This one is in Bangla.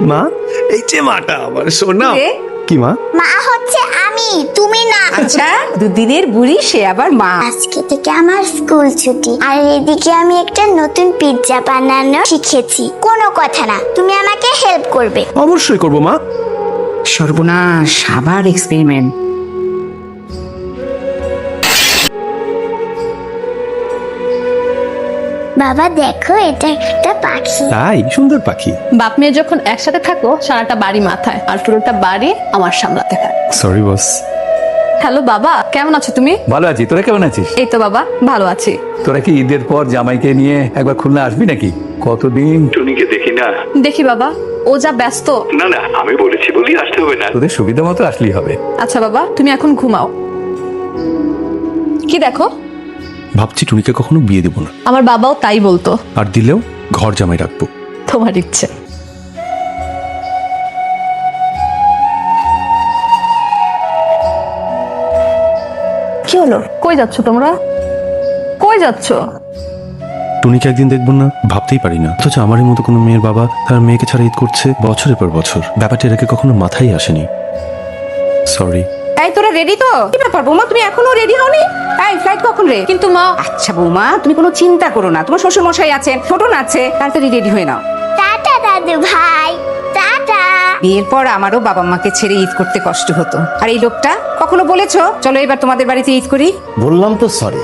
মা, এই যে মাটা আমার সোনা। কি মা? মা হচ্ছে আমি, তুমি না। আচ্ছা, দুদিনের বুড়ি সে আবার মা। আজকে থেকে আমার স্কুল ছুটি, আর এদিকে আমি একটা নতুন পিৎজা বানানো শিখেছি। কোনো কথা না, তুমি আমাকে হেল্প করবে। অবশ্যই করবো মা। সর্বনাশ, আবার এক্সপেরিমেন্ট। বাবা দেখো, এটা একটা পাখি। তাই? সুন্দর পাখি। বাপ মেয়ে যখন একসাথে থাকো সারাটা বাড়ি মাথায়, আর পুরোটা বাড়ি আমার সামলাতে হয়। Sorry boss. হ্যালো বাবা, কেমন আছো তুমি? ভালো আছি, তোরা কেমন আছিস? এই তো বাবা, ভালো আছি। তোরা কি ঈদের পর জামাইকে নিয়ে একবার খুলনা আসবি নাকি? কতদিন টুনিকে দেখি না। দেখি বাবা, ও যা ব্যস্ত। না না, আমি বলেছি বলি আসতে হবে না, তোদের সুবিধা মতো আসলেই হবে। আচ্ছা বাবা, তুমি এখন ঘুমাও। কি দেখো? ভাবছি টুনিকে কখনো বিয়ে দেবো না, আমার বাবাও তাই বলতো। আর দিলেও ঘর জামাই রাখবো। তোমার ইচ্ছে। কি হলো? কই যাচ্ছ তোমরা? কই যাচ্ছ? টুনিকে একদিন দেখবো না ভাবতেই পারি না, অথচ আমারই মতো কোনো মেয়ের বাবা তার মেয়েকে ছাড়া ঈদ করছে বছরের পর বছর। ব্যাপারটা এর আগে কখনো মাথায় আসেনি। সরি। এই তোরা রেডি তো? কি ব্যাপার বৌমা, তুমি এখনো রেডি হওনি? এই ফ্লাইট কখন রে? কিন্তু মা। আচ্ছা বৌমা, তুমি কোনো চিন্তা করো না, তোমার শ্বশুর মশাই আছেন, ছোটন আছে, তাড়াতাড়ি রেডি হয়ে নাও। টাটা দাদু ভাই, টাটা। বিয়ের পর আমারও বাবা মাকে ছেড়ে ঈদ করতে কষ্ট হতো। আর এই লোকটা কখনো বলেছো চলো এবার তোমাদের বাড়িতে ঈদ করি? বললাম তো সরি।